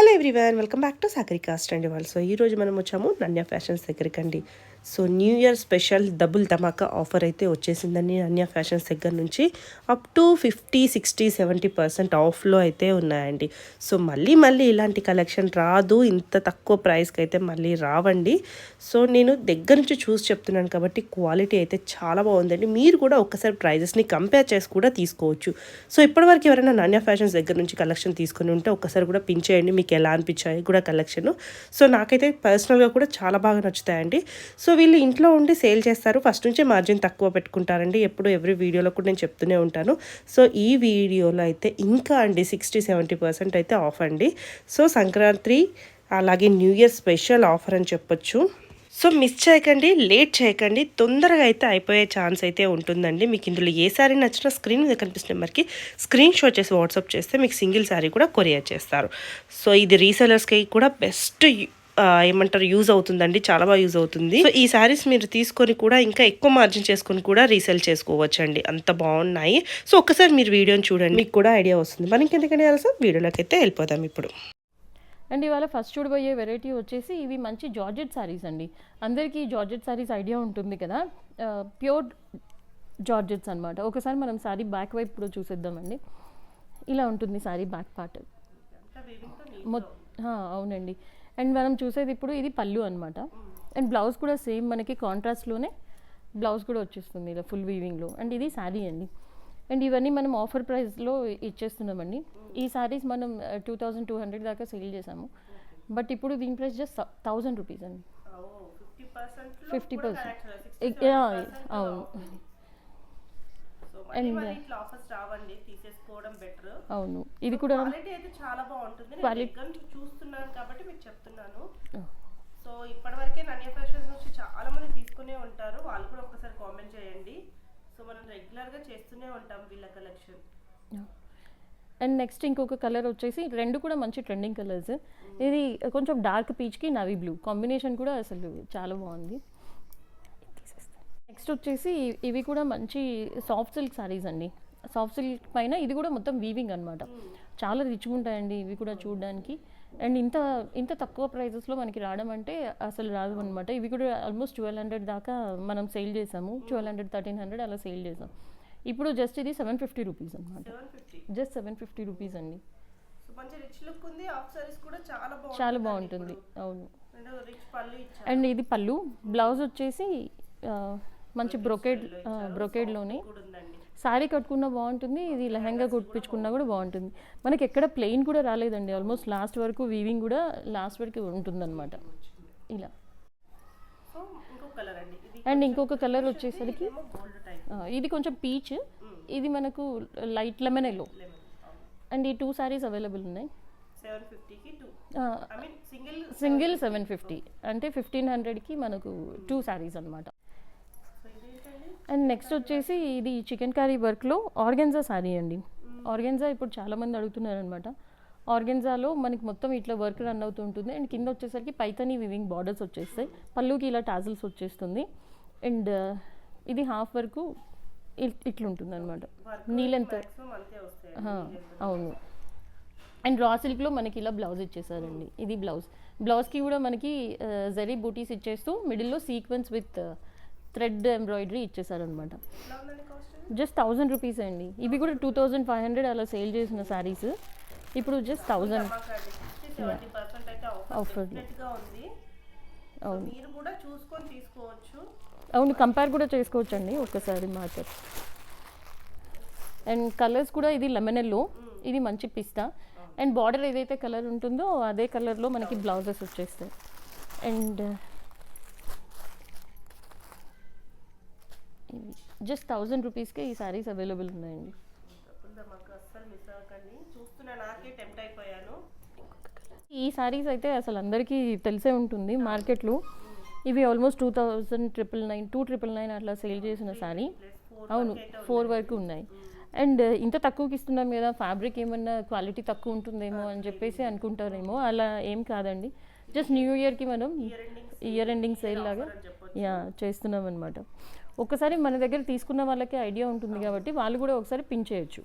Hello everyone, welcome back to Sagarika స్టండి వాళ్ళు. So ఈరోజు మనం వచ్చాము నన్యా ఫ్యాషన్స్ దగ్గరికండి. So new year special double ధమాకా ఆఫర్ అయితే వచ్చేసిందండి నన్యా ఫ్యాషన్స్ దగ్గర నుంచి. అప్ టు 50, 60, 70% ఆఫ్లో అయితే ఉన్నాయండి. సో మళ్ళీ ఇలాంటి కలెక్షన్ రాదు, ఇంత తక్కువ ప్రైస్కి అయితే మళ్ళీ రావండి. సో నేను దగ్గర నుంచి చూసి చెప్తున్నాను కాబట్టి క్వాలిటీ అయితే చాలా బాగుందండి. మీరు కూడా ఒక్కసారి ప్రైజెస్ని కంపేర్ చేసి కూడా తీసుకోవచ్చు. సో ఇప్పటివరకు ఎవరైనా నన్యా ఫ్యాషన్స్ దగ్గర నుంచి కలెక్షన్ తీసుకుని ఉంటే ఒక్కసారి కూడా పిన్ చేయండి, మీకు ఎలా అనిపించాయి కూడా కలెక్షన్. సో నాకైతే పర్సనల్గా కూడా చాలా బాగా నచ్చుతాయండి. సో వీళ్ళు ఇంట్లో ఉండి సేల్ చేస్తారు, ఫస్ట్ నుంచే మార్జిన్ తక్కువ పెట్టుకుంటారండి. ఎప్పుడు ఎవ్రీ వీడియోలో కూడా నేను చెప్తూనే ఉంటాను. సో ఈ వీడియోలో అయితే ఇంకా అండి 60-70% అయితే ఆఫ్ అండి. సో సంక్రాంతి అలాగే న్యూ ఇయర్ స్పెషల్ ఆఫర్ అని చెప్పొచ్చు. సో మిస్ చేయకండి, లేట్ చేయకండి, తొందరగా అయితే అయిపోయే ఛాన్స్ అయితే ఉంటుందండి. మీకు ఇందులో ఏ శారీ నచ్చినా స్క్రీన్ మీద కనిపిస్తున్న నెంబర్కి స్క్రీన్ షాట్ చేసి వాట్సాప్ చేస్తే మీకు సింగిల్ శారీ కూడా కొరియర్ చేస్తారు. సో ఇది రీసెలర్స్కి కూడా బెస్ట్ ఏమంటారు యూజ్ అవుతుందండి, చాలా బాగా యూజ్ అవుతుంది. సో ఈ శారీస్ మీరు తీసుకొని కూడా ఇంకా ఎక్కువ మార్జిన్ చేసుకొని కూడా రీసేల్ చేసుకోవచ్చండి, అంత బాగున్నాయి. సో ఒక్కసారి మీరు వీడియోని చూడండి, మీకు కూడా ఐడియా వస్తుంది. మనం ఇంకెందుకంటే అసలు వీడియోలోకి అయితే వెళ్ళిపోదాం ఇప్పుడు. అండ్ ఇవాళ ఫస్ట్ చూడబోయే వెరైటీ వచ్చేసి ఇవి మంచి జార్జెట్ శారీస్ అండి. అందరికీ జార్జెట్ శారీస్ ఐడియా ఉంటుంది కదా, ప్యూర్ జార్జెట్స్ అనమాట. ఒకసారి మనం శారీ బ్యాక్ వైపు కూడా చూసేద్దామండి. ఇలా ఉంటుంది శారీ బ్యాక్ పార్ట్. అవునండి. అండ్ మనం చూసేది ఇప్పుడు ఇది పళ్ళు అనమాట. అండ్ బ్లౌజ్ కూడా సేమ్ మనకి కాంట్రాస్ట్లోనే బ్లౌజ్ కూడా వచ్చేస్తుంది ఇలా ఫుల్ వీవింగ్లో. అండ్ ఇది శారీ అండి. అండ్ ఇవన్నీ మనం ఆఫర్ ప్రైస్లో ఇచ్చేస్తున్నామండి. ఈ శారీస్ మనం 2200 దాకా సేల్ చేసాము, బట్ ఇప్పుడు దీని ప్రైస్ జస్ట్ 1000 రూపీస్ అండి. 50%. అవును. అవును, ఇది కూడా చాలా బాగుంటుంది. చూస్తున్నాను కాబట్టి మీకు చెప్తున్నాను. సో ఇప్పటివరకే నన్యా ఫ్యాషన్స్ నుంచి చాలా మంది తీసుకునే ఉంటారు, వాళ్ళు కూడా ఒకసారి కామెంట్ చేయండి. సో మనం రెగ్యులర్గా చేస్తూనే ఉంటాం వీళ్ళ కలెక్షన్. అండ్ నెక్స్ట్ ఇంకొక కలర్ వచ్చేసి రెండు కూడా మంచి ట్రెండింగ్ కలర్స్. ఇది కొంచెం డార్క్ పీచ్కి నవీ బ్లూ కాంబినేషన్ కూడా అసలు చాలా బాగుంది. నెక్స్ట్ వచ్చేసి ఇవి కూడా మంచి సాఫ్ట్ సిల్క్ శారీస్ అండి. సాఫ్ట్ సిల్క్ పైన ఇది కూడా మొత్తం వీవింగ్ అనమాట. చాలా రిచ్గా ఉంటాయండి ఇవి కూడా చూడడానికి. అండ్ ఇంత తక్కువ ప్రైజెస్లో మనకి రావడం అంటే అసలు రాదు అనమాట. ఇవి కూడా ఆల్మోస్ట్ 1200 దాకా మనం సేల్ చేసాము, 1200, 1300 అలా సేల్ చేసాం. ఇప్పుడు జస్ట్ ఇది 750 రూపీస్ అనమాట. జస్ట్ 750 రూపీస్ అండి. చాలా బాగుంటుంది. అవును. అండ్ ఇది పళ్ళు. బ్లౌజ్ వచ్చేసి మంచి బ్రొకేడ్లోనే శారీ కట్టుకున్నా బాగుంటుంది, ఇది లెహంగా కుట్టించుకున్నా కూడా బాగుంటుంది. మనకి ఎక్కడ ప్లెయిన్ కూడా రాలేదండి, ఆల్మోస్ట్ లాస్ట్ వరకు వీవింగ్ కూడా లాస్ట్ వరకు ఉంటుందన్నమాట ఇలా. అండ్ ఇంకొక కలర్ వచ్చేసరికి ఇది కొంచెం పీచ్, ఇది మనకు లైట్ లెమన్ ఎల్లో. అండ్ ఈ 2 శారీస్ అవైలబుల్ ఉన్నాయి. సింగిల్ 750 అంటే 1500కి మనకు 2 శారీస్ అనమాట. అండ్ నెక్స్ట్ వచ్చేసి ఇది చికెన్ కర్రీ వర్క్లో ఆర్గెన్జా శారీ అండి. ఆర్గెన్జా ఇప్పుడు చాలామంది అడుగుతున్నారు అనమాట. ఆర్గెన్జాలో మనకి మొత్తం ఇట్లా వర్క్ రన్ అవుతూ ఉంటుంది. అండ్ కింద వచ్చేసరికి పైతని వివింగ్ బార్డర్స్ వచ్చేస్తాయి, పళ్ళుకి ఇలా టాజిల్స్ వచ్చేస్తుంది. అండ్ ఇది హాఫ్ వరకు ఇట్లుంటుంది అనమాట, నీళ్ళంత. అవును. అండ్ రా సిల్క్లో మనకి ఇలా బ్లౌజ్ ఇచ్చేసారండి. ఇది బ్లౌజ్కి కూడా మనకి జరీ బూటీస్ ఇచ్చేస్తూ మిడిల్లో సీక్వెన్స్ విత్ థ్రెడ్ ఎంబ్రాయిడరీ ఇచ్చేసారనమాట. జస్ట్ 1000 రూపీస్ అండి. ఇవి కూడా 2500 అలా సేల్ చేసిన శారీస్ ఇప్పుడు జస్ట్ 1000 ఆఫర్. అవును, అవును, కంపేర్ కూడా చేసుకోవచ్చు అండి ఒక్కసారి మార్కెట్. అండ్ కలర్స్ కూడా ఇది లెమన్ ఎల్లో, ఇది మంచి పిస్తా. అండ్ బార్డర్ ఏదైతే కలర్ ఉంటుందో అదే కలర్లో మనకి బ్లౌజెస్ వచ్చేస్తాయి. అండ్ జస్ట్ 1000 రూపీస్కే ఈ శారీస్ అవైలబుల్ ఉన్నాయండి. ఈ శారీస్ అయితే అసలు అందరికీ తెలిసే ఉంటుంది మార్కెట్లో. ఇవి ఆల్మోస్ట్ 2999, 2999 అట్లా సేల్ చేసిన శారీ. అవును, 4 వరకు ఉన్నాయి. అండ్ ఇంత తక్కువకి ఇస్తున్నాం కదా, ఫ్యాబ్రిక్ ఏమన్నా క్వాలిటీ తక్కువ ఉంటుందేమో అని చెప్పేసి అనుకుంటారేమో, అలా ఏం కాదండి. జస్ట్ న్యూ ఇయర్కి మనం ఇయర్ ఎండింగ్ సేల్ లాగా చేస్తున్నాం అనమాట. ఒకసారి మన దగ్గర తీసుకున్న వాళ్ళకి ఐడియా ఉంటుంది కాబట్టి వాళ్ళు కూడా ఒకసారి పిన్ చేయొచ్చు.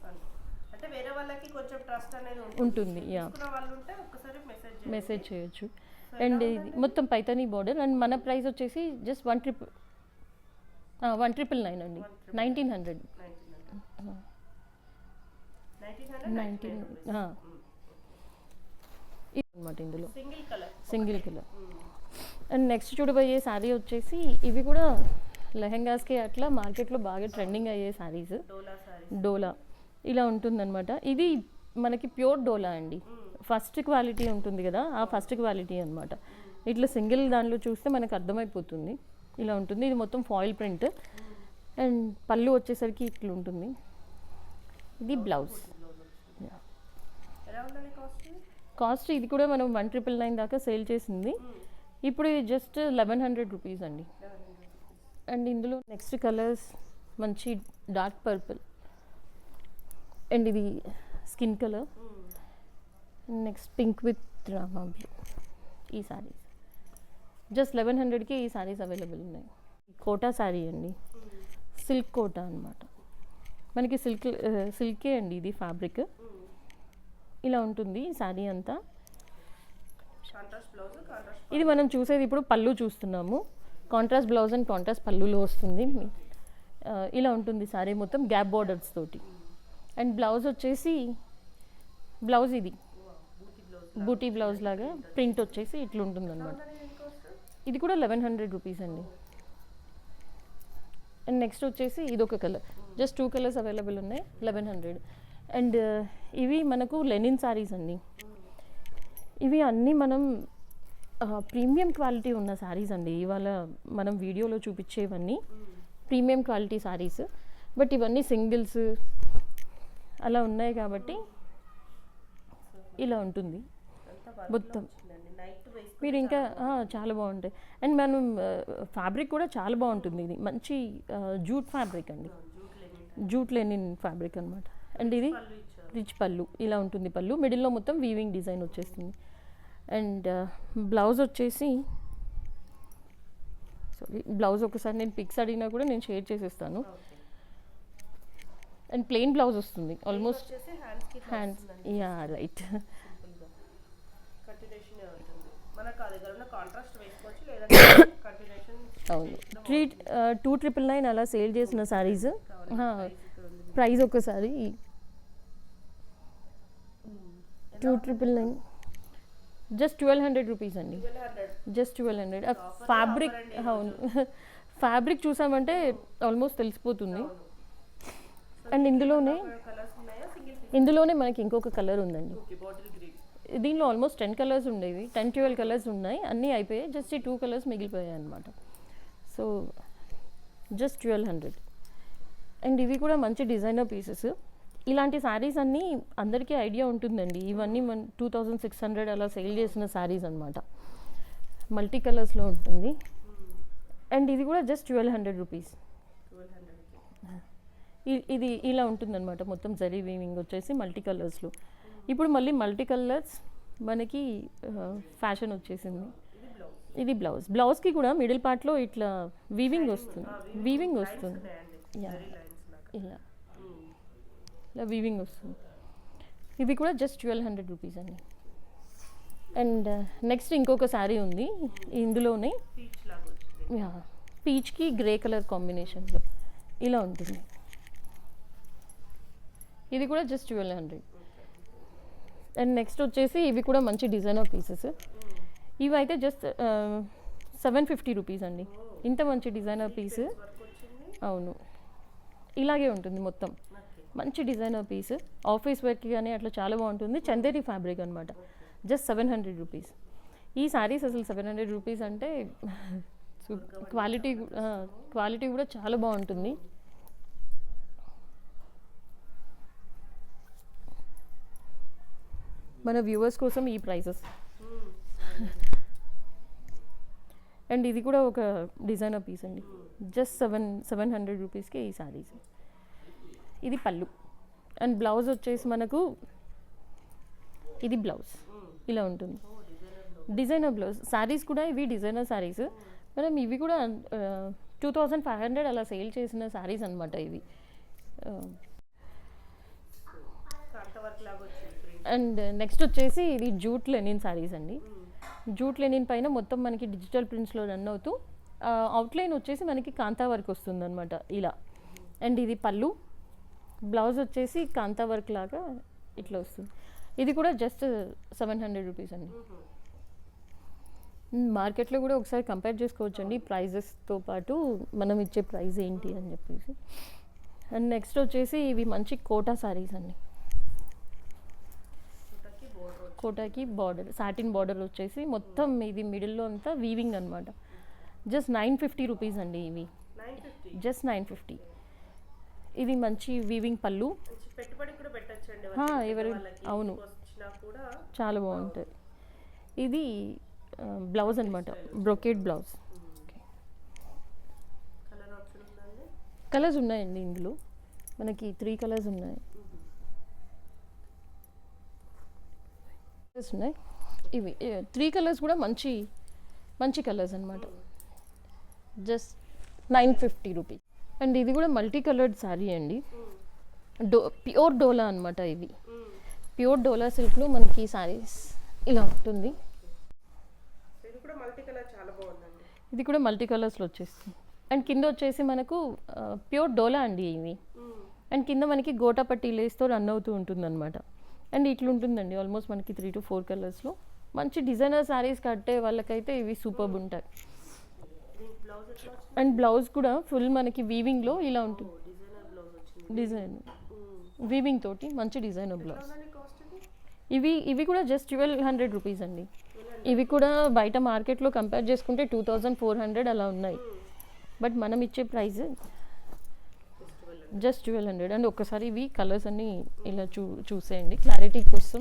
వేరే వాళ్ళకి కొంచెం ట్రస్ట్ అనేది ఉంటుంది. యా, తీసుకున్న వాళ్ళు ఉంటే ఒక్కసారి మెసేజ్ చేయొచ్చు. అండ్ ఇది మొత్తం పైతానీ బార్డర్. అండ్ మన ప్రైస్ వచ్చేసి జస్ట్ 1,999 అండి. 1900. 19 అనమాట ఇందులో సింగిల్ కలర్. అండ్ నెక్స్ట్ చూడబోయే శారీ వచ్చేసి ఇవి కూడా లెహెంగాస్కి అట్లా మార్కెట్లో బాగా ట్రెండింగ్ అయ్యే శారీస్. డోలా ఇలా ఉంటుందన్నమాట. ఇది మనకి ప్యూర్ డోలా అండి. ఫస్ట్ క్వాలిటీ ఉంటుంది కదా, ఆ ఫస్ట్ క్వాలిటీ అనమాట. ఇట్లా సింగిల్ దానిలో చూస్తే మనకు అర్థమైపోతుంది. ఇలా ఉంటుంది. ఇది మొత్తం ఫాయిల్ ప్రింట్. అండ్ పళ్ళు వచ్చేసరికి ఇట్లా ఉంటుంది. ఇది బ్లౌజ్. కాస్ట్ ఇది కూడా మనం 1,999 దాకా సేల్ చేసింది. ఇప్పుడు ఇది జస్ట్ 1,100 రూపీస్ అండి. అండ్ ఇందులో నెక్స్ట్ కలర్స్ మంచి డార్క్ పర్పుల్ అండ్ ఇది skin colour. Next pink with Rama blue. ఈ శారీస్ జస్ట్ 1,100కి ఈ శారీస్ అవైలబుల్ ఉన్నాయి. కోటా శారీ అండి, సిల్క్ కోటా అనమాట. మనకి సిల్కే అండి ఇది ఫ్యాబ్రిక్. ఇలా ఉంటుంది ఈ శారీ అంతా. ఇది మనం చూసేది ఇప్పుడు పళ్ళు చూస్తున్నాము. కాంట్రాస్ట్ బ్లౌజ్ అండ్ కాంట్రాస్ట్ పళ్ళులో వస్తుంది. ఇలా ఉంటుంది శారీ మొత్తం గ్యాప్ బార్డర్స్ తోటి. అండ్ బ్లౌజ్ వచ్చేసి బ్లౌజ్ ఇది బూటీ బ్లౌజ్ లాగా ప్రింట్ వచ్చేసి ఇట్లా ఉంటుంది అనమాట. ఇది కూడా 1,100 రూపీస్ అండి. అండ్ నెక్స్ట్ వచ్చేసి ఇది ఒక కలర్. జస్ట్ 2 కలర్స్ అవైలబుల్ ఉన్నాయి, 1,100. అండ్ ఇవి మనకు లెనిన్ శారీస్ అండి. ఇవి అన్నీ మనం ప్రీమియం క్వాలిటీ ఉన్న శారీస్ అండి. ఇవాళ మనం వీడియోలో చూపించేవన్నీ ప్రీమియం క్వాలిటీ శారీస్. బట్ ఇవన్నీ సింగిల్స్ అలా ఉన్నాయి కాబట్టి ఇలా ఉంటుంది మొత్తం. మీరు ఇంకా చాలా బాగుంటాయి. అండ్ మనం ఫ్యాబ్రిక్ కూడా చాలా బాగుంటుంది. ఇది మంచి జూట్ ఫ్యాబ్రిక్ అండి, జూట్ లెనిన్ ఫ్యాబ్రిక్ అనమాట. అండ్ ఇది రిచ్ పళ్ళు ఇలా ఉంటుంది. పళ్ళు మిడిల్లో మొత్తం వీవింగ్ డిజైన్ వచ్చేస్తుంది. అండ్ బ్లౌజ్ వచ్చేసి బ్లౌజ్ ఒకసారి నేను పిక్స్ అడిగినా కూడా నేను షేర్ చేసేస్తాను. అండ్ ప్లెయిన్ బ్లౌజ్ వస్తుంది ఆల్మోస్ట్ హ్యాండ్స్. Yeah right. అవును. 2,999 అలా సేల్ చేసిన శారీస్. ప్రైస్ ఒకసారి 2,999 జస్ట్ 1,200 రూపీస్ అండి. జస్ట్ 1,200. ఫ్యాబ్రిక్ అవును, ఫ్యాబ్రిక్ చూసామంటే ఆల్మోస్ట్ తెలిసిపోతుంది. అండ్ ఇందులోనే మనకి ఇంకొక కలర్ ఉందండి. దీనిలో ఆల్మోస్ట్ 10 కలర్స్ ఉండేవి, 10-12 కలర్స్ ఉన్నాయి. అన్నీ అయిపోయాయి. జస్ట్ ఈ 2 కలర్స్ మిగిలిపోయాయి అనమాట. So just 1,200. అండ్ ఇవి కూడా మంచి డిజైనర్ పీసెస్. ఇలాంటి శారీస్ అన్నీ అందరికీ ఐడియా ఉంటుందండి. ఇవన్నీ 2,600 అలా సేల్ చేసిన శారీస్ అనమాట. మల్టీ కలర్స్లో ఉంటుంది. అండ్ ఇది కూడా జస్ట్ 1,200 రూపీస్. ఇది ఇలా ఉంటుందన్నమాట. మొత్తం జరీ వీవింగ్ వచ్చేసి మల్టీ కలర్స్లో. ఇప్పుడు మళ్ళీ మల్టీ కలర్స్ మనకి ఫ్యాషన్ వచ్చేసింది. ఇది బ్లౌజ్. బ్లౌజ్కి కూడా మిడిల్ పార్ట్లో ఇట్లా వీవింగ్ వస్తుంది. ఇలా వీవింగ్ వస్తుంది. ఇది కూడా జస్ట్ 1,200 రూపీస్ అండి. అండ్ నెక్స్ట్ ఇంకొక శారీ ఉంది. ఇందులోనే పీచ్కి గ్రే కలర్ కాంబినేషన్లో ఇలా ఉంటుంది. ఇది కూడా జస్ట్ 1,200. అండ్ నెక్స్ట్ వచ్చేసి ఇవి కూడా మంచి డిజైనర్ పీసెస్. ఇవి అయితే జస్ట్ 750 రూపీస్ అండి. ఇంత మంచి డిజైనర్ పీస్. అవును, ఇలాగే ఉంటుంది మొత్తం. మంచి డిజైనర్ పీస్. ఆఫీస్ వర్క్కి కానీ అట్లా చాలా బాగుంటుంది. చందేరి ఫ్యాబ్రిక్ అనమాట. Just 700 rupees. ఈ శారీస్ అసలు 700 రూపీస్ అంటే క్వాలిటీ కూడా చాలా బాగుంటుంది. మన వ్యూవర్స్ కోసం ఈ ప్రైసెస్. అండ్ ఇది కూడా ఒక డిజైనర్ పీస్ అండి. జస్ట్ 700 రూపీస్కి ఈ శారీస్. ఇది పళ్ళు. అండ్ బ్లౌజ్ వచ్చేసి మనకు ఇది బ్లౌజ్ ఇలా ఉంటుంది. Designer blouse. శారీస్ కూడా ఇవి డిజైనర్ శారీస్. మనం ఇవి కూడా 2,500 అలా సేల్ చేసిన శారీస్ అనమాట ఇవి. అండ్ నెక్స్ట్ వచ్చేసి ఇది జూట్ లెనిన్ శారీస్ అండి. జూట్ లెనిన్ పైన మొత్తం మనకి డిజిటల్ ప్రింట్స్లో రన్ అవుతూ అవుట్లైన్ వచ్చేసి మనకి కాంతా వర్క్ వస్తుంది అనమాట ఇలా. అండ్ ఇది పళ్ళు, బ్లౌజ్ వచ్చేసి కాంతా వర్క్ లాగా ఇట్లా వస్తుంది. ఇది కూడా జస్ట్ 700 రూపీస్ అండి. మార్కెట్లో కూడా ఒకసారి కంపేర్ చేసుకోవచ్చు అండి ప్రైజెస్తో పాటు మనం ఇచ్చే ప్రైస్ ఏంటి అని చెప్పేసి. అండ్ నెక్స్ట్ వచ్చేసి ఇవి మంచి కోటా శారీస్ అండి. కోటాకి బార్డర్, సాటిన్ బార్డర్ వచ్చేసి మొత్తం ఇది మిడిల్లో అంతా వీవింగ్ అనమాట. జస్ట్ 950 రూపీస్ అండి ఇవి. జస్ట్ 950. ఇది మంచి వీవింగ్ పళ్ళు. ఎవరు అవును చాలా బాగుంటుంది. ఇది బ్లౌజ్ అనమాట, బ్రొకేట్ బ్లౌజ్. కలర్స్ ఉన్నాయండి ఇందులో, మనకి 3 కలర్స్ ఉన్నాయి. ఉన్నాయి ఇవి 3 కలర్స్ కూడా మంచి మంచి కలర్స్ అనమాట. Just 950 rupees. అండ్ ఇది కూడా మల్టీ కలర్డ్ శారీ అండి. ప్యూర్ డోలా అనమాట. ఇవి ప్యూర్ డోలా సిల్క్లో మనకి శారీస్ ఇలా ఉంటుంది. ఇది కూడా మల్టీ కలర్స్లో వచ్చేస్తుంది. అండ్ కింద వచ్చేసి మనకు ప్యూర్ డోలా అండి ఇవి. అండ్ కింద మనకి గోటాపట్టి లేస్తో రన్ అవుతూ ఉంటుంది అనమాట. అండ్ ఇట్లా ఉంటుందండి ఆల్మోస్ట్ మనకి 3 to 4 కలర్స్లో. మంచి డిజైనర్ శారీస్ కట్టే వాళ్ళకైతే ఇవి సూపర్బ్ ఉంటాయి. అండ్ బ్లౌజ్ కూడా ఫుల్ మనకి వీవింగ్లో ఇలా ఉంటుంది. డిజైన్ వీవింగ్ తోటి మంచి డిజైనర్ బ్లౌజ్. ఇవి కూడా జస్ట్ 1200 రూపీస్ అండి. ఇవి కూడా బయట మార్కెట్లో కంపేర్ చేసుకుంటే 2400 అలా ఉన్నాయి. బట్ మనం ఇచ్చే ప్రైస్ జస్ట్ 1200. అండ్ ఒక్కసారి ఇవి కలర్స్ అన్నీ ఇలా చూసేయండి క్లారిటీ కోసం.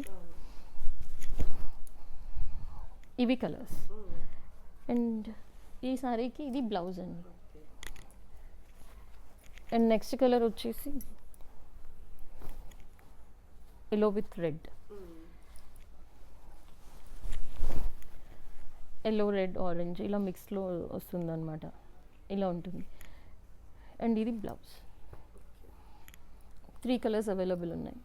ఇవి కలర్స్. అండ్ ఈ సారీకి ఇది బ్లౌజ్ అండి. అండ్ నెక్స్ట్ కలర్ వచ్చేసి yellow with red, yellow red orange ఇలా మిక్స్లో వస్తుంది అనమాట. ఇలా ఉంటుంది. అండ్ ఇది బ్లౌజ్. 3 కలర్స్ అవైలబుల్ ఉన్నాయి.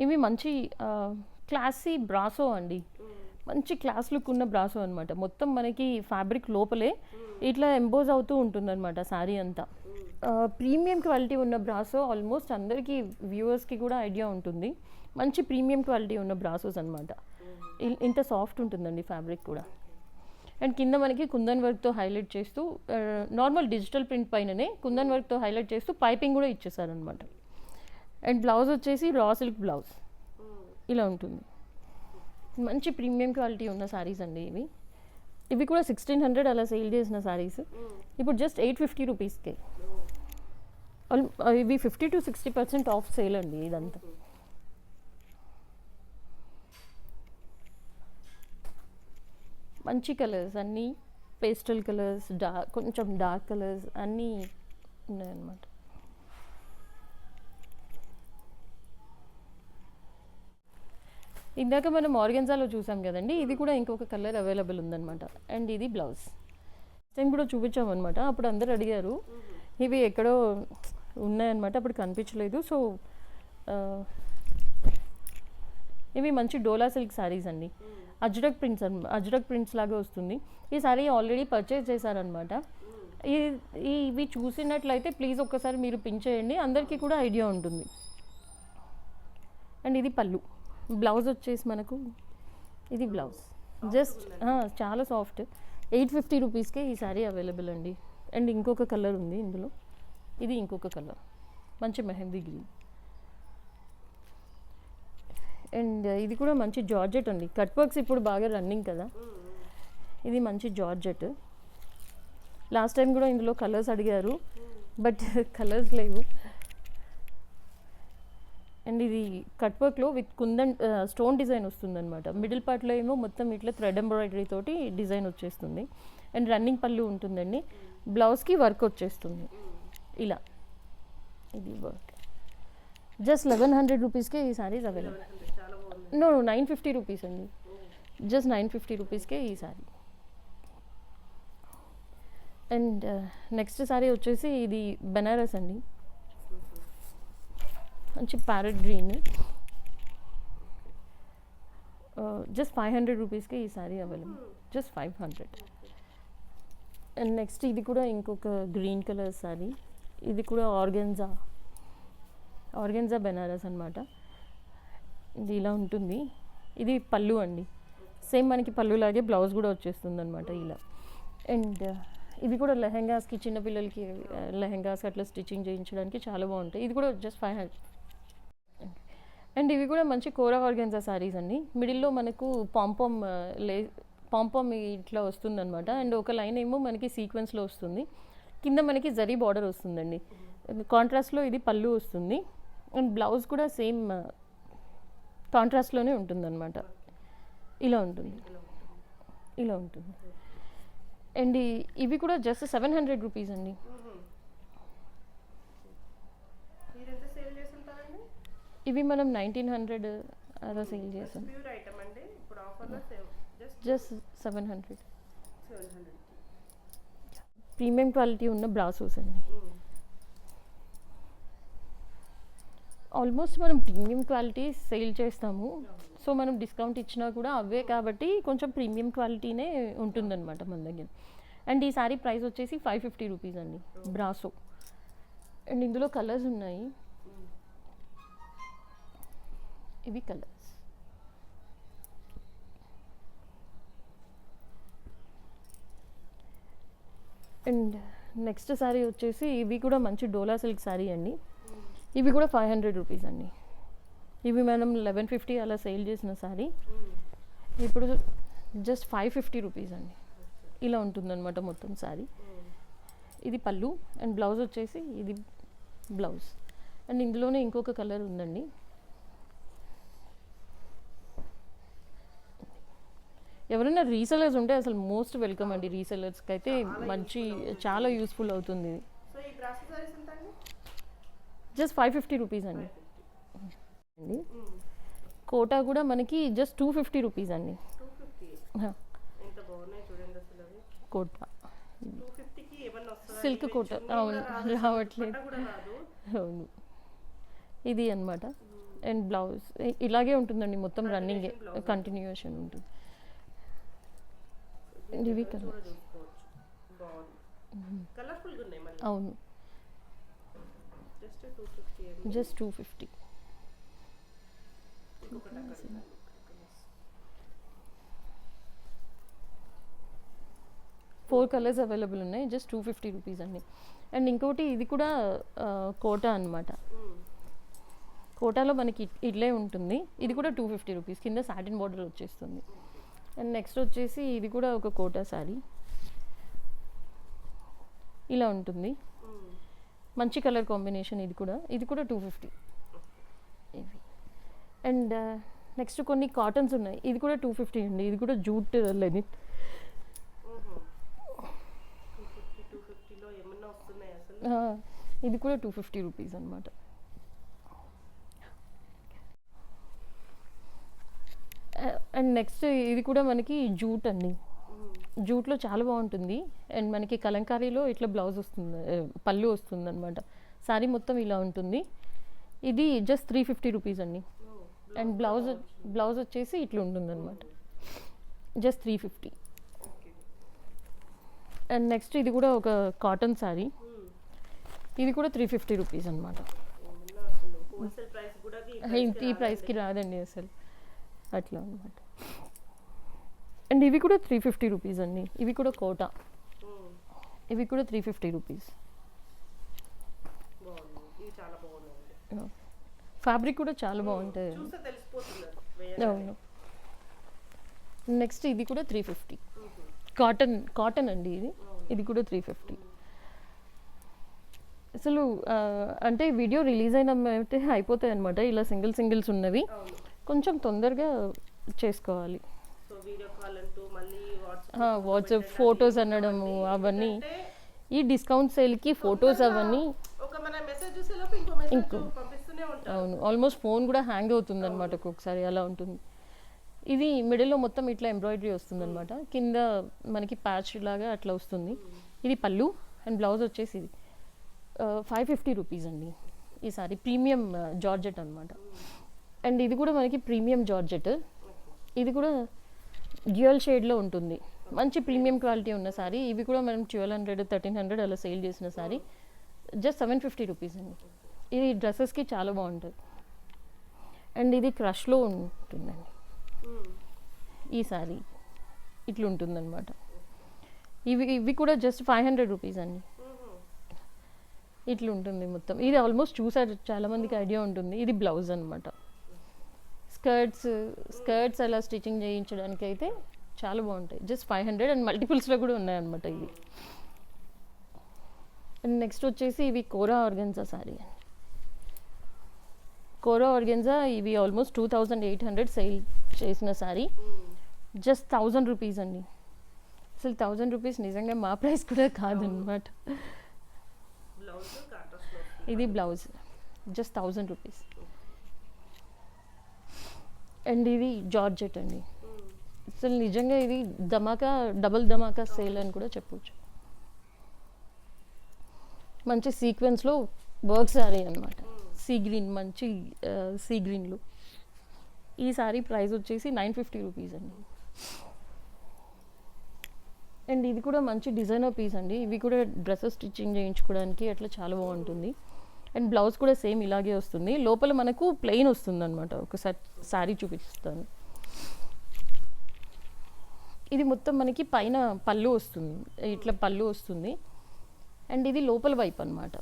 ఇవి మంచి క్లాసీ బ్రాసో అండి. మంచి క్లాస్ లుక్ ఉన్న బ్రాసో అనమాట. మొత్తం మనకి ఫ్యాబ్రిక్ లోపలే ఇట్లా ఎంబోజ్ అవుతూ ఉంటుంది అనమాట శారీ అంతా. ప్రీమియం క్వాలిటీ ఉన్న బ్రాసో ఆల్మోస్ట్ అందరికీ వ్యూవర్స్కి కూడా ఐడియా ఉంటుంది. మంచి ప్రీమియం క్వాలిటీ ఉన్న బ్రాసోస్ అనమాట. ఇంత సాఫ్ట్ ఉంటుందండి ఫ్యాబ్రిక్ కూడా. అండ్ కింద మనకి కుందన్ వర్క్తో హైలైట్ చేస్తూ నార్మల్ డిజిటల్ ప్రింట్ పైననే కుందన్ వర్క్తో హైలైట్ చేస్తూ పైపింగ్ కూడా ఇచ్చేసారనమాట. అండ్ బ్లౌజ్ వచ్చేసి రా సిల్క్ బ్లౌజ్ ఇలా ఉంటుంది. మంచి ప్రీమియం క్వాలిటీ ఉన్న శారీస్ అండి ఇవి. ఇవి కూడా 1600 అలా సేల్ చేసిన శారీస్ ఇప్పుడు జస్ట్ 850 రూపీస్కే. ఇవి 50 to 60% ఆఫ్ సేల్ అండి ఇదంతా. మంచి కలర్స్ అన్నీ, పేస్టల్ కలర్స్, కొంచెం డార్క్ కలర్స్ అన్నీ ఉన్నాయన్నమాట. ఇందాక మనం ఆర్గెన్జాలో చూసాం కదండి, ఇది కూడా ఇంకొక కలర్ అవైలబుల్ ఉందన్నమాట. అండ్ ఇది బ్లౌజ్. నేను కూడా చూపించామన్నమాట. అప్పుడు అందరు అడిగారు ఇవి ఎక్కడో ఉన్నాయన్నమాట, అప్పుడు కనిపించలేదు. సో ఇవి మంచి డోలా సిల్క్ శారీస్ అండి. అజ్రక్ ప్రింట్స్ లాగా వస్తుంది. ఈ శారీ ఆల్రెడీ పర్చేజ్ చేశారనమాట. ఇవి చూసినట్లయితే ప్లీజ్ ఒక్కసారి మీరు పిన్ చేయండి, అందరికీ కూడా ఐడియా ఉంటుంది. అండ్ ఇది పళ్ళు. బ్లౌజ్ వచ్చేసి మనకు ఇది బ్లౌజ్. జస్ట్ చాలా సాఫ్ట్. 850 రూపీస్కే ఈ శారీ అవైలబుల్ అండి. అండ్ ఇంకొక కలర్ ఉంది ఇందులో. ఇది ఇంకొక కలర్ మంచి మెహందీ గ్రీన్. అండ్ ఇది కూడా మంచి జార్జెట్ అండి. కట్ వర్క్స్ ఇప్పుడు బాగా రన్నింగ్ కదా. ఇది మంచి జార్జెట్. లాస్ట్ టైం కూడా ఇందులో కలర్స్ అడిగారు, బట్ కలర్స్ లేవు. అండ్ ఇది కట్ వర్క్లో విత్ కుందన్ స్టోన్ డిజైన్ వస్తుందన్నమాట. మిడిల్ పార్ట్లో ఏమో మొత్తం ఇట్లా థ్రెడ్ ఎంబ్రాయిడరీ తోటి డిజైన్ వచ్చేస్తుంది. అండ్ రన్నింగ్ పళ్ళు ఉంటుందండి. బ్లౌజ్కి వర్క్ వచ్చేస్తుంది ఇలా. ఇది వర్క్. జస్ట్ 1100 రూపీస్కే ఈ శారీస్ అవైలబుల్. నో 950 రూపీస్ అండి. జస్ట్ 950 రూపీస్కే ఈ శారీ. అండ్ నెక్స్ట్ సారీ వచ్చేసి ఇది బెనారస్ అండి, మంచి ప్యారెట్ గ్రీన్. జస్ట్ 500 రూపీస్కి ఈ sorry available, just 500. And next ఇది కూడా ఇంకొక గ్రీన్ కలర్ సారీ, ఇది కూడా ఆర్గెన్జా బెనారస్ అనమాట. ఇది ఇలా ఉంటుంది. ఇది పళ్ళు అండి, సేమ్ మనకి పళ్ళులాగే బ్లౌజ్ కూడా వచ్చేస్తుంది అనమాట ఇలా. అండ్ ఇవి కూడా లెహెంగాస్కి, చిన్నపిల్లలకి లెహెంగాస్కి అట్లా స్టిచ్చింగ్ చేయించడానికి చాలా బాగుంటాయి. ఇది కూడా జస్ట్ 500. అండ్ ఇవి కూడా మంచి కోరా ఆర్గెన్జా సారీస్ అండి. మిడిల్లో మనకు పాంపామ్ ఇట్లా వస్తుందన్నమాట. అండ్ ఒక లైన్ ఏమో మనకి సీక్వెన్స్లో వస్తుంది, కింద మనకి జరీ బార్డర్ వస్తుందండి. కాంట్రాస్ట్లో ఇది పళ్ళు వస్తుంది. అండ్ బ్లౌజ్ కూడా సేమ్ కాంట్రాస్ట్లోనే ఉంటుందన్నమాట. ఇలా ఉంటుంది. అండ్ ఇవి కూడా జస్ట్ 700 రూపీస్ అండి. ఇవి మనం 1900 అలా సేల్ చేసాం. జస్ట్ 700. ప్రీమియం క్వాలిటీ ఉన్న బ్రాసోస్ అండి. ఆల్మోస్ట్ మనం ప్రీమియం క్వాలిటీ సేల్ చేస్తాము, సో మనం డిస్కౌంట్ ఇచ్చినా కూడా అవే కాబట్టి కొంచెం ప్రీమియం క్వాలిటీనే ఉంటుందన్నమాట మన దగ్గర. అండ్ ఈ సారీ ప్రైస్ వచ్చేసి 550 రూపీస్ అండి, బ్రాసో. అండ్ ఇందులో కలర్స్ ఉన్నాయి, ఇవి కలర్స్. అండ్ నెక్స్ట్ సారీ వచ్చేసి ఇవి కూడా మంచి డోలా సిల్క్ సారీ అండి. ఇవి కూడా 500 రూపీస్ అండి. ఇవి మనం 1150 అలా సేల్ చేసిన సారీ ఇప్పుడు జస్ట్ 550 రూపీస్ అండి. ఇలా ఉంటుందన్నమాట మొత్తం సారీ. ఇది పళ్ళు అండ్ బ్లౌజ్ వచ్చేసి ఇది బ్లౌజ్. అండ్ ఇందులోనే ఇంకొక కలర్ ఉందండి. ఎవరైనా రీసెలర్స్ ఉంటే అసలు మోస్ట్ వెల్కమ్ అండి. రీసెలర్స్కి అయితే మంచి చాలా యూస్ఫుల్ అవుతుంది. జస్ట్ 550 రూపీస్ అండి. కోటా కూడా మనకి జస్ట్ 250 రూపీస్ అండి. కోటా సిల్క్ కోటా అవును, రావట్లేదు. అవును, ఇది అనమాట. అండ్ బ్లౌజ్ ఇలాగే ఉంటుందండి, మొత్తం రన్నింగ్ కంటిన్యూషన్ ఉంటుంది. ఇవి కలర్స్ అవును, జస్ట్ 250. 4 కలర్స్ అవైలబుల్ ఉన్నాయి, జస్ట్ 250 రూపీస్ అండి. అండ్ ఇంకోటి ఇది కూడా కోటా అనమాట. కోటాలో మనకి ఇట్లే ఉంటుంది. ఇది కూడా 250 రూపీస్, కింద సాటిన్ బార్డర్ వచ్చేస్తుంది. అండ్ నెక్స్ట్ వచ్చేసి ఇది కూడా ఒక కోటా సారీ, ఇలా ఉంటుంది. మంచి కలర్ కాంబినేషన్. ఇది కూడా 250 ఇవి. అండ్ నెక్స్ట్ కొన్ని కాటన్స్ ఉన్నాయి, ఇది కూడా 250 అండి. ఇది కూడా జూట్ లెనిన్. ఇది కూడా 250 రూపీస్ అనమాట. అండ్ నెక్స్ట్ ఇది కూడా మనకి జూట్ అండి. జూట్లో చాలా బాగుంటుంది. అండ్ మనకి కలంకారీలో ఇట్లా బ్లౌజ్ వస్తుంది, పళ్ళు వస్తుంది అనమాట. శారీ మొత్తం ఇలా ఉంటుంది. ఇది జస్ట్ 350 రూపీస్ అండి. అండ్ బ్లౌజ్ వచ్చేసి ఇట్లా ఉంటుంది అనమాట, జస్ట్ 350. అండ్ నెక్స్ట్ ఇది కూడా ఒక కాటన్ శారీ, ఇది కూడా 350 రూపీస్ అనమాట. ఈ ప్రైస్కి రాదండి అసలు, అట్లా అనమాట. అండ్ ఇవి కూడా 350 రూపీస్ అండి. ఇవి కూడా కోటా, ఇవి కూడా 350 రూపీస్. ఫ్యాబ్రిక్ కూడా చాలా బాగుంటుంది. అవును. నెక్స్ట్ ఇది కూడా 350, కాటన్ అండి. ఇది కూడా 350. అసలు అంటే వీడియో రిలీజ్ అయిన అయిపోతాయి అనమాట. ఇలా సింగిల్స్ ఉన్నవి కొంచెం తొందరగా చేసుకోవాలి. వాట్సాప్ ఫొటోస్ అనడము అవన్నీ, ఈ డిస్కౌంట్ సేల్కి ఫొటోస్ అవన్నీ ఇంకో అవును, ఆల్మోస్ట్ ఫోన్ కూడా హ్యాంగ్ అవుతుంది అనమాట ఒక్కొక్కసారి, అలా ఉంటుంది. ఇది మిడిల్లో మొత్తం ఇట్లా ఎంబ్రాయిడరీ వస్తుంది అనమాట, కింద మనకి ప్యాచ్ లాగా అట్లా వస్తుంది. ఇది పళ్ళు అండ్ బ్లౌజ్ వచ్చేసి ఇది 550 రూపీస్ అండి ఈ సారీ. ప్రీమియం జార్జెట్ అనమాట. అండ్ ఇది కూడా మనకి ప్రీమియం జార్జెట్. ఇది కూడా డ్యూయల్ షేడ్లో ఉంటుంది. మంచి ప్రీమియం క్వాలిటీ ఉన్న సారీ. ఇవి కూడా మనం 1200 1300 అలా సేల్ చేసిన సారీ. జస్ట్ 750 రూపీస్ అండి. ఇది డ్రెస్సెస్కి చాలా బాగుంటుంది. అండ్ ఇది క్రష్లో ఉంటుందండి ఈ సారీ. ఇట్లా ఉంటుందన్నమాట. ఇవి కూడా జస్ట్ 500 రూపీస్ అండి. ఇట్లా ఉంటుంది మొత్తం. ఇది ఆల్మోస్ట్ చూసారు, చాలామందికి ఐడియా ఉంటుంది. ఇది బ్లౌజ్ అనమాట. స్కర్ట్స్ అలా స్టిచ్చింగ్ చేయించడానికి అయితే చాలా బాగుంటాయి. జస్ట్ 500 అండ్ మల్టిపుల్స్లో కూడా ఉన్నాయన్నమాట ఇవి. అండ్ నెక్స్ట్ వచ్చేసి ఇవి కోరా ఆర్గెన్జా సారీ అండి. కోరా ఆర్గెన్జా ఇవి ఆల్మోస్ట్ 2800 సేల్ చేసిన సారీ. జస్ట్ 1000 రూపీస్ అండి. అసలు 1000 రూపీస్ నిజంగా మా ప్రైస్ కూడా కాదనమాట. ఇది బ్లౌజ్ జస్ట్ 1000 రూపీస్. అండ్ ఇది జార్జెట్ అండి. అసలు నిజంగా ఇది డబుల్ ధమాకా సేల్ అని కూడా చెప్పొచ్చు. మంచి సీక్వెన్స్లో వర్క్ సారీ అనమాట. సీ గ్రీన్, మంచి సీ గ్రీన్లో. ఈ సారీ ప్రైస్ వచ్చేసి 950 రూపీస్ అండి. అండ్ ఇది కూడా మంచి డిజైనర్ పీస్ అండి. ఇవి కూడా డ్రెస్సెస్ స్టిచ్చింగ్ చేయించుకోవడానికి అట్లా చాలా బాగుంటుంది. అండ్ బ్లౌజ్ కూడా సేమ్ ఇలాగే వస్తుంది. లోపల మనకు ప్లెయిన్ వస్తుంది అనమాట. ఒకసారి శారీ చూపిస్తాను. ఇది మొత్తం మనకి పైన పళ్ళు వస్తుంది, ఇట్లా పళ్ళు వస్తుంది. అండ్ ఇది లోపల వైపు అనమాట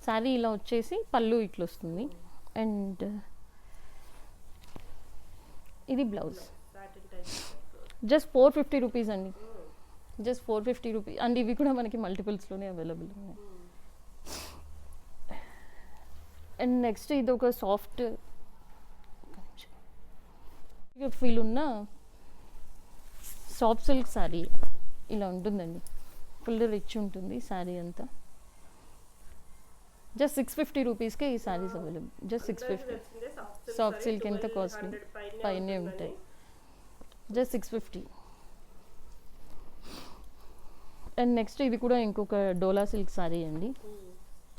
శారీ ఇలా వచ్చేసి పళ్ళు ఇట్లా వస్తుంది. అండ్ ఇది బ్లౌజ్ జస్ట్ 450 రూపీస్ అండి. Just 450 rupees. అండ్ ఇవి కూడా మనకి మల్టిపుల్స్లోనే అవైలబుల్ ఉన్నాయి. అండ్ నెక్స్ట్ ఇది ఒక సాఫ్ట్ ఫీల్ ఉన్న సాఫ్ట్ సిల్క్ శారీ ఇలా ఉంటుందండి. ఫుల్ రిచ్ ఉంటుంది శారీ అంతా. జస్ట్ 650 రూపీస్కే ఈ saris available. Just 650. Soft silk ఎంత కాస్ట్లీ, పైనే ఉంటాయి. జస్ట్ 650. అండ్ నెక్స్ట్ ఇది కూడా ఇంకొక డోలా సిల్క్ శారీ అండి.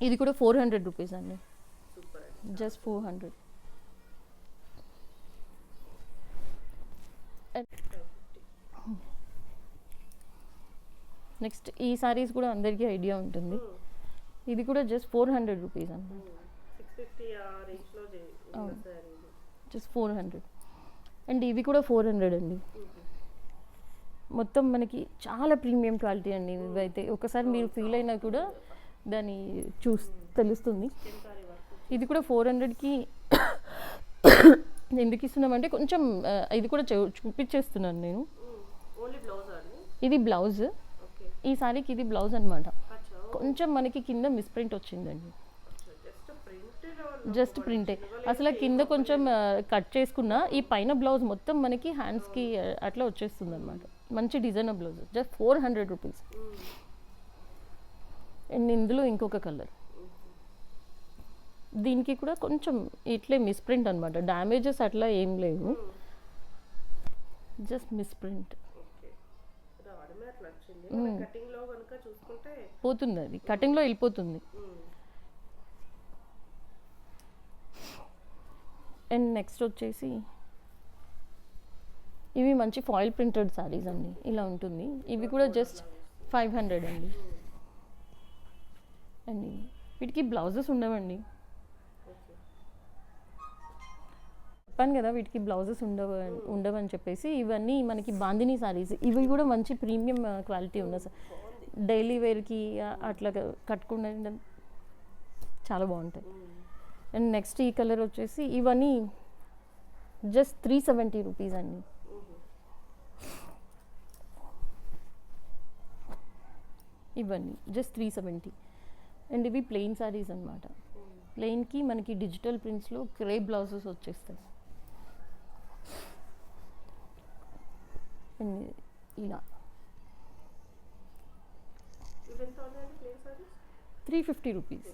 ఇది కూడా 400 రూపీస్ అండి. జస్ట్ 400. నెక్స్ట్ ఈ సారీస్ కూడా అందరికీ ఐడియా ఉంటుంది. ఇది కూడా జస్ట్ 400 రూపీస్ అండి. జస్ట్ 400. అండ్ ఇవి కూడా 400 అండి. మొత్తం మనకి చాలా ప్రీమియం క్వాలిటీ అండి. ఇవైతే ఒకసారి మీరు ఫీల్ అయినా కూడా దాన్ని తెలుస్తుంది. ఇది కూడా 400కి ఎందుకు ఇస్తున్నామంటే కొంచెం ఇది కూడా చూపించేస్తున్నాను నేను. ఇది బ్లౌజ్. ఈ సారీకి ఇది బ్లౌజ్ అనమాట. కొంచెం మనకి కింద మిస్ప్రింట్ వచ్చిందండి. జస్ట్ ప్రింటే. అసలు కింద కొంచెం కట్ చేసుకున్న ఈ పైన బ్లౌజ్ మొత్తం మనకి హ్యాండ్స్కి అట్లా వచ్చేస్తుంది అనమాట. మంచి designer blouse. Just 400 rupees. And ఇందులో ఇంకొక కలర్. దీనికి కూడా కొంచెం ఇట్లే మిస్ప్రింట్ అనమాట. డ్యామేజెస్ అట్లా ఏం లేవు, జస్ట్ మిస్ప్రింట్. పోతుంది, అది కటింగ్లో వెళ్ళిపోతుంది. అండ్ నెక్స్ట్ వచ్చేసి ఇవి మంచి ఫాయిల్ ప్రింటెడ్ శారీస్ అండి. ఇలా ఉంటుంది. ఇవి కూడా జస్ట్ 500 అండి. అండ్ వీటికి బ్లౌజెస్ ఉండవండి. చెప్పాను కదా వీటికి బ్లౌజెస్ ఉండవని చెప్పేసి. ఇవన్నీ మనకి బాందినీ శారీస్. ఇవి కూడా మంచి ప్రీమియం క్వాలిటీ ఉన్న డైలీ వేర్కి అట్లా కట్టుకునే చాలా బాగుంటాయి. అండ్ నెక్స్ట్ ఈ కలర్ వచ్చేసి ఇవన్నీ జస్ట్ 370 రూపీస్ అండి. ఇవన్నీ జస్ట్ 370. అండ్ ఇవి ప్లెయిన్ శారీస్ అనమాట. ప్లెయిన్కి మనకి డిజిటల్ ప్రింట్స్లో క్రేప్ బ్లౌజెస్ వచ్చేస్తాయి. అండ్ ఇలా 350 రూపీస్.